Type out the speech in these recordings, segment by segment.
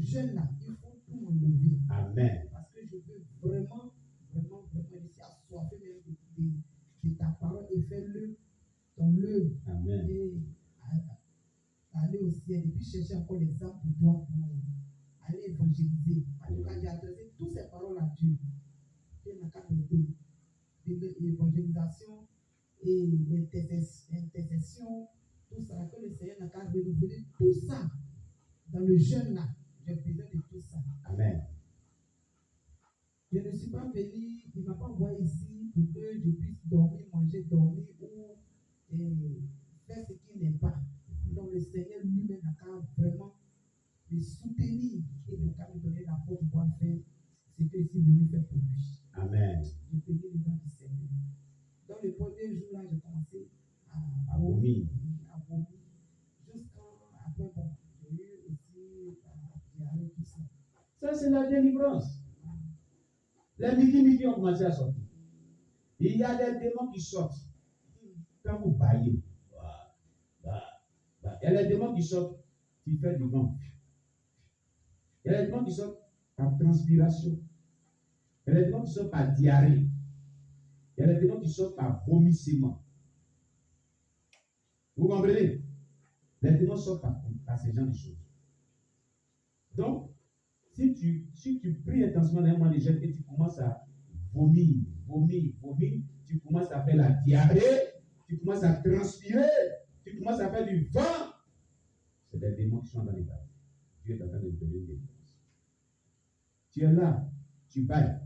jeûne là, il faut tout m'enlever. Amen. Parce que je veux vraiment, vraiment, vraiment ici assoiffer même de ta parole et faire ton œuvre. Amen. Et aller au ciel et puis chercher encore les âmes pour toi pour aller évangéliser. En tout cas, j'ai adressé toutes ces paroles à Dieu. Dieu n'a qu'à m'aider. L'évangélisation et l'intercession, tout ça, que le Seigneur n'a qu'à renouveler tout ça dans le jeûne là. J'ai besoin de tout ça. Amen. Je ne suis pas venu, il ne m'a pas envoyé ici pour que je puisse dormir, manger, dormir ou faire ce qu'il n'aime pas. Donc le Seigneur lui-même n'a qu'à vraiment me soutenir et n'a qu'à me donner la force pour pouvoir faire ce que je suis venu faire pour lui. Amen. Je bénis le nom du Seigneur. Dans le premier jour là, j'ai commencé À vomir. Jusqu'à après, bon, j'ai eu aussi j'ai arrêté tout ça. Ça, c'est la délivrance. Les midi ont commencé à sortir. Il y a des démons qui sortent. Quand vous baillez, il y a des démons qui sortent, qui font du vent. Il y a des démons qui sortent par transpiration. Il y a des démons qui sortent par diarrhée. Il y a des démons qui sortent par vomissement. Vous comprenez? Les démons sortent par ces genres de choses. Donc, si tu pries intensément dans un mois de jeûne et tu commences à vomir, tu commences à faire la diarrhée, tu commences à transpirer, tu commences à faire du vent, c'est des démons qui sont dans les bas. Dieu est en train de donner une délivrance. Tu es là, tu bailles.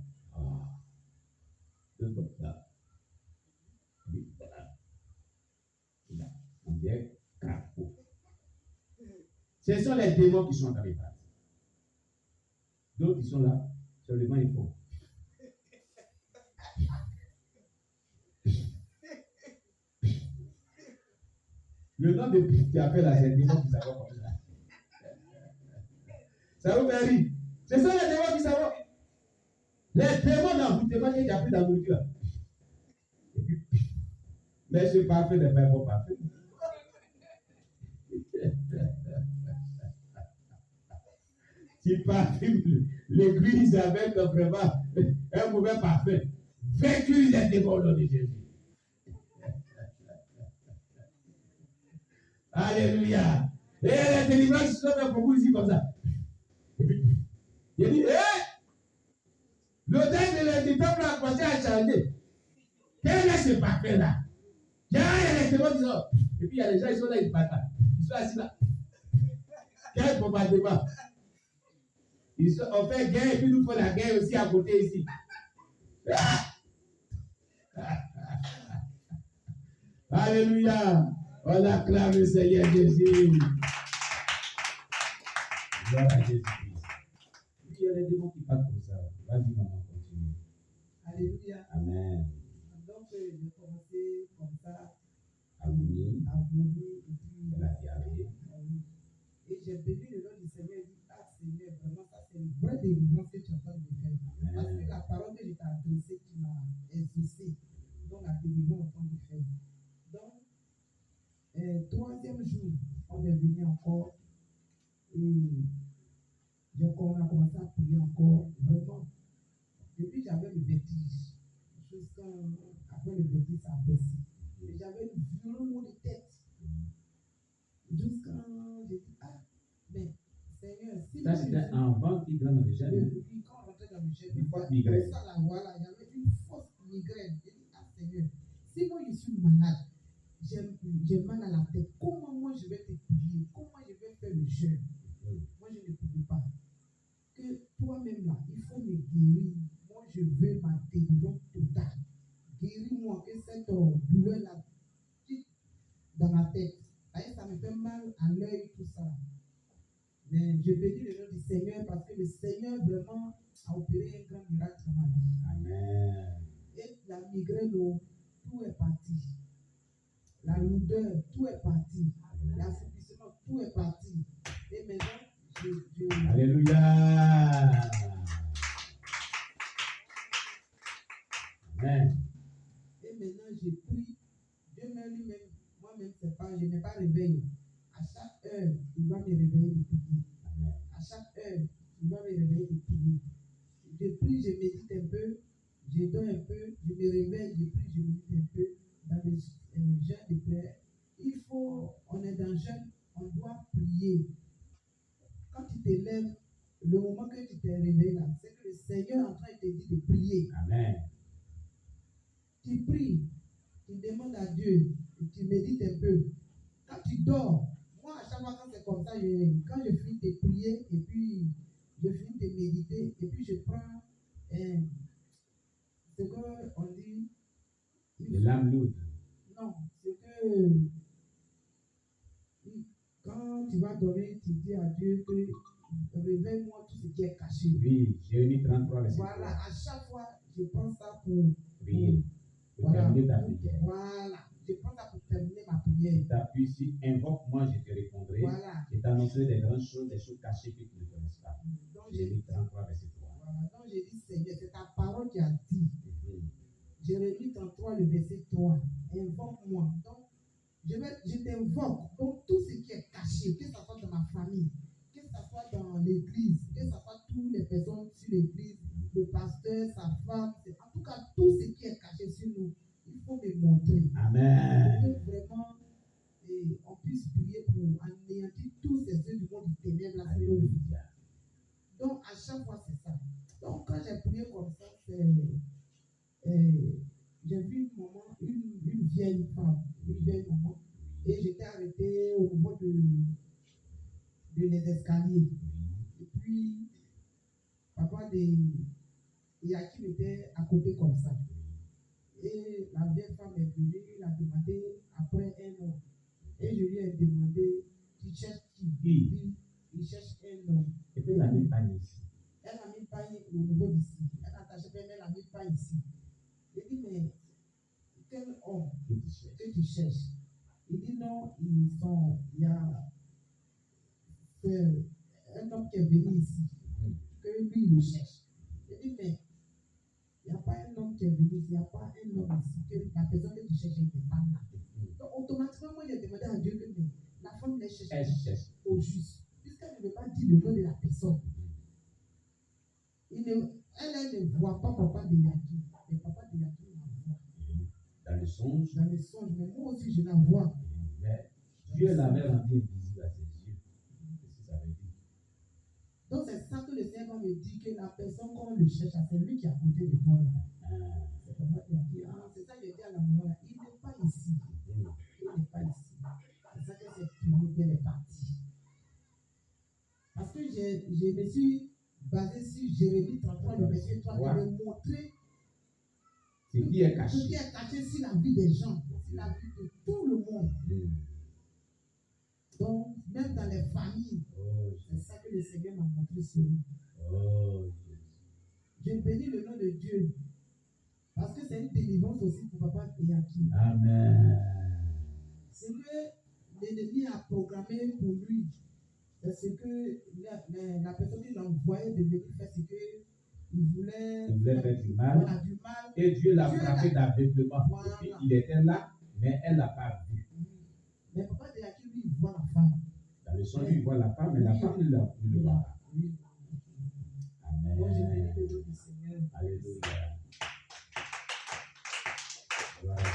On dirait crapaud. Ce sont les démons qui sont dans les bas. D'autres qui sont là, sur le banc, il faut. Le nom de qui appelle à ces démons qui savent comme ça. Ça vous fait rire. C'est ça les démons qui savent. Les démons d'envoûtement qui ont pris dans la nourriture. Et puis, mais ce parfait n'est pas un bon parfait. Tu parfumes l'église avec vraiment un mauvais parfum. Vaincu les démons au nom de Jésus. Alléluia. Et les délivrances sont fait pour vous ici comme ça. Et puis, il dit, l'odeur du temple a commencé à changer. Quel est ce parfum-là? Il y a les démons qui sont. Et puis il y a les gens, ils sont là, ils battent. Ils sont assis là. Quel bombardement. On fait guerre et puis nous faisons la guerre aussi à côté ici. Alléluia. On acclame le Seigneur Jésus. Gloire à Jésus-Christ. Il y a des démons qui parlent comme ça. Vas-y, maman, continue. Alléluia. Amen. Donc, j'ai commencé comme ça À vomir. Et puis La diarrhée. Et j'ai béni le nom du Seigneur et dit, Seigneur, vraiment, ça c'est une vraie délivrance que tu es en train de faire. Parce que la parole que je t'ai adressée, tu m'as exaucé. Donc, la délivrance est en train de faire. Donc, troisième jour, on est venu encore et on a commencé à prier encore. Vraiment. Depuis, j'avais le vertige. Après le vertige, ça a baissé. Et j'avais une violent mot de tête. Jusqu'à. J'ai dit, mais Seigneur, si. Ça, c'était un vent qui donne dans le jeûne. Puis quand on rentrait dans le jeûne, une forte migraine. Ça, là, voilà, j'avais une forte migraine. J'ai dit, Seigneur, si moi je suis malade, j'ai mal à la tête, comment moi je vais te prier? Comment je vais faire le jeûne? Moi, je ne pouvais pas. Que toi-même là, il faut me guérir. Moi, je veux ma délivrance totale. Guéris-moi que cette douleur-là dans ma tête. Ça me fait mal à l'œil, tout ça. Mais je bénis le nom du Seigneur parce que le Seigneur vraiment a opéré un grand miracle dans ma vie. Amen. Et la migraine, tout est parti. La lourdeur, tout est parti. L'assouplissement, tout est parti. Et maintenant, Alléluia. Amen. Et maintenant, j'ai pris. Dieu lui-même, moi-même, je n'ai pas réveillé. À chaque heure, il va me réveiller de prier. À chaque heure, je dois me réveiller et prier. Je prie, je médite un peu, je dors un peu, je me réveille, je prie, je médite un peu dans le jeûne de prière. On est dans le jeûne, on doit prier. Quand tu te lèves, le moment que tu te réveilles là, c'est que le Seigneur est en train de te dire de prier. Amen. Tu pries, tu demandes à Dieu, et tu médites un peu. Quand tu dors, moi à chaque fois quand c'est comme ça, quand je finis de prier et puis je finis de méditer et puis je prends ce qu'on dit. Les lames lourdes. Non, c'est que quand tu vas dormir, tu dis à Dieu que réveille-moi tout ce qui est caché. Oui, Jérémie 33, verset 3. Voilà, à chaque fois, je prends ça pour Prier. Pour voilà, terminer ta prière. voilà, je prends ça pour terminer ma prière. Tu appuies ici, invoque-moi, je te répondrai. Voilà. Je t'annoncerai des grandes choses, des choses cachées que tu ne connais pas. Donc, Jérémie 33, verset 3. voilà, donc j'ai dit, Seigneur, c'est ta parole qui a dit. Mhm. Jérémie 33, le verset 3. Invoque-moi. Donc, je t'invoque. Donc, tout ce qui est caché, que ce soit dans ma famille, que ce soit dans l'église, que ce soit toutes les personnes sur l'église, le pasteur, sa femme, en tout cas, tout ce qui est caché sur nous, il faut me montrer. Amen. Que vraiment, on puisse prier pour anéantir tous ces œuvres du monde du ténèbre là sur nos vies. Alléluia. Donc, à chaque fois, c'est ça. Donc, quand j'ai prié comme ça, j'ai vu une vieille femme, une vieille maman, et j'étais arrêté au niveau de les escaliers. Et puis, papa de Yakim était à côté comme ça. Et la vieille femme est venue, il a demandé après un homme. Et je lui ai demandé, tu cherches qui? Il dit, il cherche un homme. Et puis, la même pagne ici. Elle a mis le pagne au niveau d'ici. Elle a attaché, mais elle a mis le pagne ici. Il dit, mais quel homme que tu cherches? Il dit, non, il y a un homme qui est venu ici, que lui, il le cherche. Il dit, mais il n'y a pas un homme qui est venu ici, il n'y a pas un homme ici, que la personne que tu cherches n'est pas là. Donc, automatiquement, moi, j'ai demandé à Dieu que mais, la femme les cherche au juste, puisqu'elle ne veut pas dire le nom de la personne. Elle ne voit pas papa de Yaki, mais papa de Yaki la voit. Dans le songe. Dans le songe, mais moi aussi, je la vois. Mais Dieu l'avait rendu invisible à ses yeux. Qu'est-ce que ça veut dire? Donc, c'est ça que le Seigneur me dit que la personne qu'on le cherche, c'est lui qui est à côté de toi. C'est papa de Yaki. C'est ça que j'ai dit à la maman là. Il n'est pas ici. Il n'est pas ici. C'est ça que cette prière est partie. Parce que je me suis basé sur Jérémie 33, le verset 3, pour me montrer ce qui est caché. Ce qui est caché sur la vie des gens, sur la vie de tout le monde. Donc, même dans les familles, c'est ça que le Seigneur m'a montré sur nous. Je bénis le nom de Dieu. Parce que c'est une délivrance aussi pour papa et Yaki. Amen. C'est que l'ennemi a programmé pour lui. C'est ce que la personne qui l'a envoyé de venir faire, c'est que il voulait faire du mal. Voilà, du mal. Et Dieu l'a frappé d'aveuglement. Voilà. Il était là, mais elle ne l'a pas vu. Mais papa de Yaki, lui, il voit la femme. Dans le songe, il voit la femme, mais la femme ne le voit pas. Amen. Donc, je bénis le nom du Seigneur. Alléluia. Gloire à Dieu.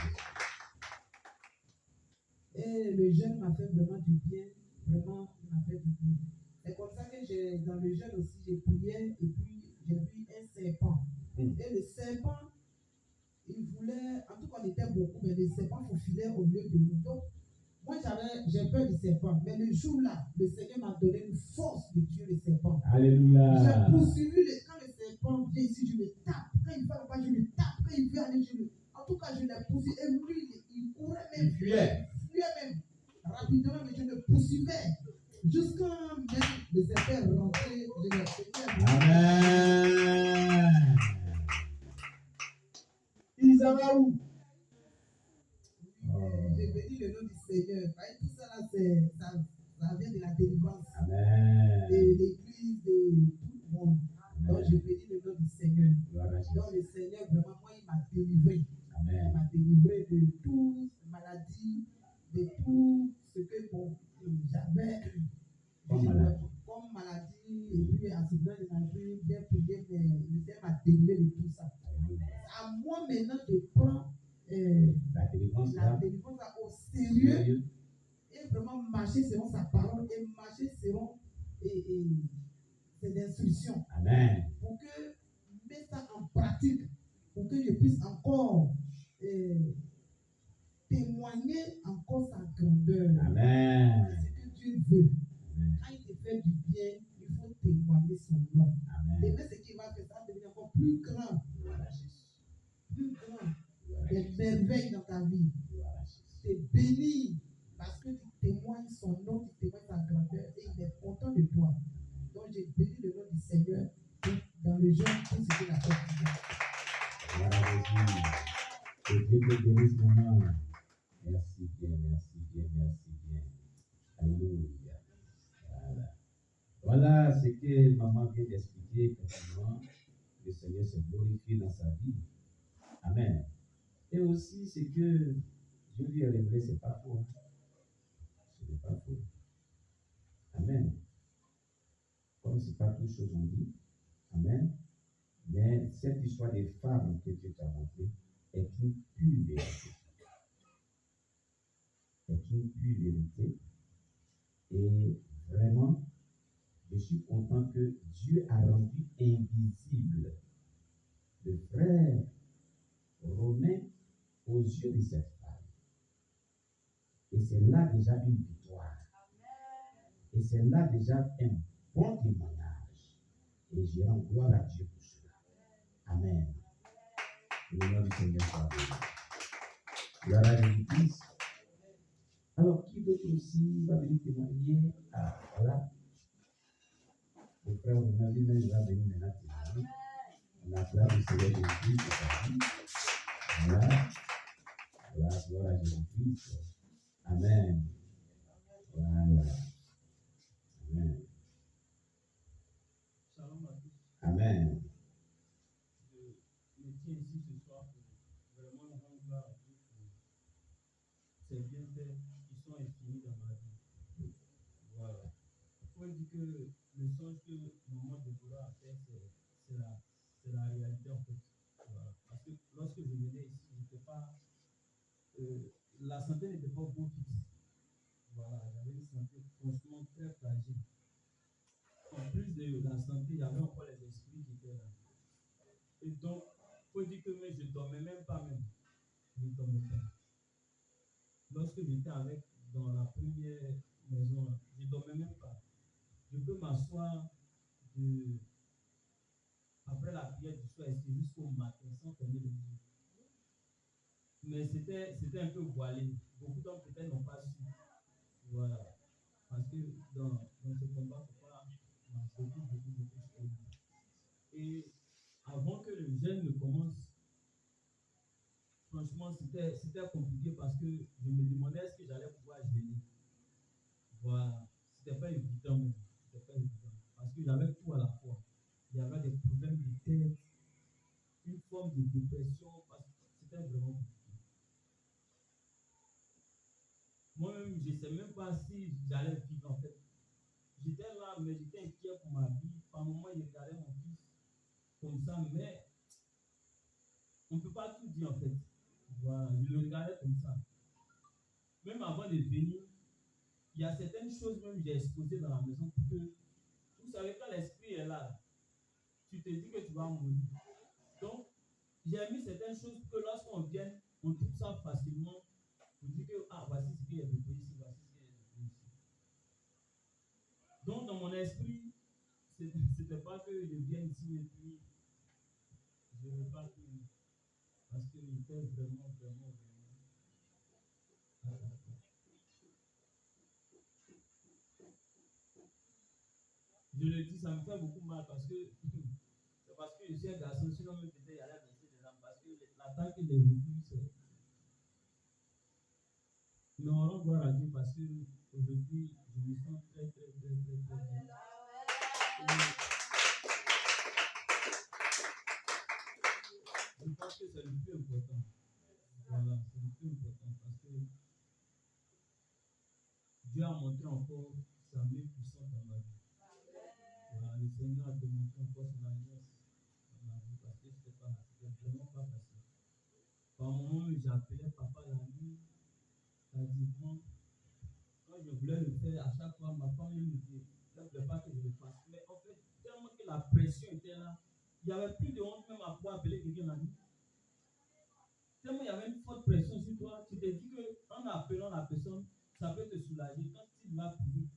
Et le jeûne m'a fait vraiment du bien. Vraiment, il m'a fait du bien. C'est comme ça que dans le jeûne aussi, j'ai prié et puis j'ai vu un serpent. Et le serpent, il voulait, en tout cas, on était beaucoup, mais le serpent faufilait au milieu de nous. Donc, moi, j'ai peur du serpent. Mais le jour-là, le Seigneur m'a donné une force de tuer le serpent. Alléluia. J'ai poursuivi quand le serpent vient ici, je le tape. Quand il va là-bas, je le tape. Quand il veut aller, en tout cas, je l'ai poursuivi. Et lui, il courait même. Il fuyait. Même. Rapidement, mais je le poursuivais. Jusqu'à même le serpent rentrer, je l'ai fait. Amen. Ils avaient où? J'ai béni le nom du Seigneur. Tout ça là, ça vient de la délivrance. Amen. De l'église, de tout le monde. Donc, j'ai béni le nom du Seigneur. Donc, le Seigneur, vraiment, moi, il m'a délivré. Amen. Il m'a délivré de toutes les maladies, de tout ce que j'avais comme maladie, et puis à ce moment de ma vie, bien prier, mais le Seigneur m'a délivré de tout ça. À moi maintenant de prendre La délivrance la là, délivrance là au sérieux sérieux, et vraiment marcher selon sa parole et marcher selon ses instructions Amen. pour que mettre ça en pratique, pour que je puisse encore témoigner encore sa grandeur. Amen. C'est ce que Dieu veut. Amen. Quand il te fait du bien, il faut témoigner son nom. Amen. Demain, ce qui va faire, ça va devenir encore plus grand, Gloire à Jésus. plus grand. Gloire à Des Jésus. merveilles dans ta vie. Gloire à Jésus. Tu es béni parce que tu témoignes son nom, tu témoignes sa grandeur et il est content de toi. Donc, j'ai béni le nom du Seigneur dans le jeûne pour ce qu'il a fait. Gloire à Jésus. Que Dieu te bénisse, maman. Merci bien, merci bien, merci bien. Alléluia. Voilà. Voilà ce que maman vient d'expliquer. Effectivement, le Seigneur s'est glorifié dans sa vie. Amen. Et aussi, ce que Dieu lui a révélé, ce n'est pas faux. Ce n'est pas faux. Amen. Comme ce n'est pas toute chose on dit. Amen. Mais cette histoire des femmes que Dieu t'a montrée est une pure vérité. Est une pure vérité. Et vraiment, je suis content que Dieu a rendu invisible le frère Romain aux yeux de cette femme. Et c'est là déjà une victoire. Et c'est là déjà un bon témoignage. Et je rends gloire à Dieu pour cela. Amen. Le nom du Seigneur soit béni. Gloire à Jésus-Christ. Alors, qui d'autre aussi va venir témoigner? Ah, voilà. Le frère Romain lui-même va venir maintenant témoigner. On acclame le Seigneur Jésus-Christ pour sa vie. Voilà. Voilà, gloire à Jésus-Christ. Amen. Voilà. Amen. Shalom à tous. Amen. Je me tiens ici ce soir pour vraiment rendre gloire à Dieu pour ces bienfaits qui sont infinis dans ma vie. Voilà. Il faut dire que le songe que maman Déborah a fait, c'est la réalité en fait. Voilà. Parce que lorsque je venais ici, je n'étais pas. La santé n'était pas bon fixe. Voilà, j'avais une santé franchement très fragile. En plus de la santé, il y avait encore les esprits qui étaient là. Et donc, il faut dire que je ne dormais même pas même. Je ne dormais pas. Lorsque j'étais avec dans la première maison, je ne dormais même pas. Je peux m'asseoir après la prière du soir jusqu'au matin sans fermer les yeux. Mais c'était un peu voilé. Beaucoup d'hommes peut-être n'ont pas su. Voilà. Parce que dans ce combat, il ne faut pas beaucoup choses. Et avant que le jeûne ne commence, franchement, c'était compliqué parce que je me demandais est-ce que j'allais pouvoir jeûner. Voilà. C'était pas évident même. C'était pas évident. Parce que j'avais tout à la fois. Il y avait des problèmes de tête, une forme de dépression, parce que c'était vraiment compliqué. Moi-même, je ne sais même pas si j'allais vivre en fait. J'étais là, mais j'étais inquiet pour ma vie. Par moments, je regardais mon fils comme ça, mais on ne peut pas tout dire en fait. Voilà, je le regardais comme ça. Même avant de venir, il y a certaines choses même que j'ai exposées dans la maison pour que, vous savez, quand l'esprit est là, tu te dis que tu vas mourir. Donc, j'ai mis certaines choses pour que lorsqu'on vient, on trouve ça facilement. On dit que, ah, voici ce qu'il y a de beau ici, voici ce qu'il y a de beau ici. Donc, dans mon esprit, c'était pas que je vienne ici et puis je ne veux pas que. Parce que j'étais vraiment. Je le dis, ça me fait beaucoup mal parce que c'est parce que je suis un garçon, sinon même peut-être il y a la verser des âmes parce que l'attaque qu'il est vécu, c'est. Mais on rend gloire à Dieu parce que aujourd'hui, je me sens très bien. Je pense que c'est le plus important. Voilà, c'est le plus important parce que Dieu a montré encore sa main puissante dans ma vie. Voilà, le le Seigneur a démontré encore son alliance dans ma vie parce que c'était vraiment pas facile. Par moment, j'appelais papa la nuit, tardivement. Quand je voulais le faire, à chaque fois, ma femme me disait, ne voulait pas que je le fasse. Mais en fait, tellement que la pression était là, il n'y avait plus de honte même à pouvoir appeler quelqu'un la nuit. Tellement il y avait une forte pression sur toi, tu te dis qu'en appelant la personne, ça peut te soulager quand tu vas prier.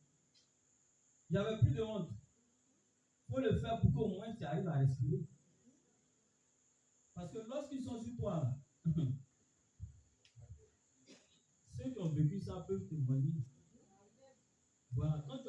Il n'y avait plus de honte. Il faut le faire pour qu'au moins tu arrives à respirer. Parce que lorsqu'ils sont sur toi, ceux qui ont vécu ça peuvent témoigner. Voilà. Quand tu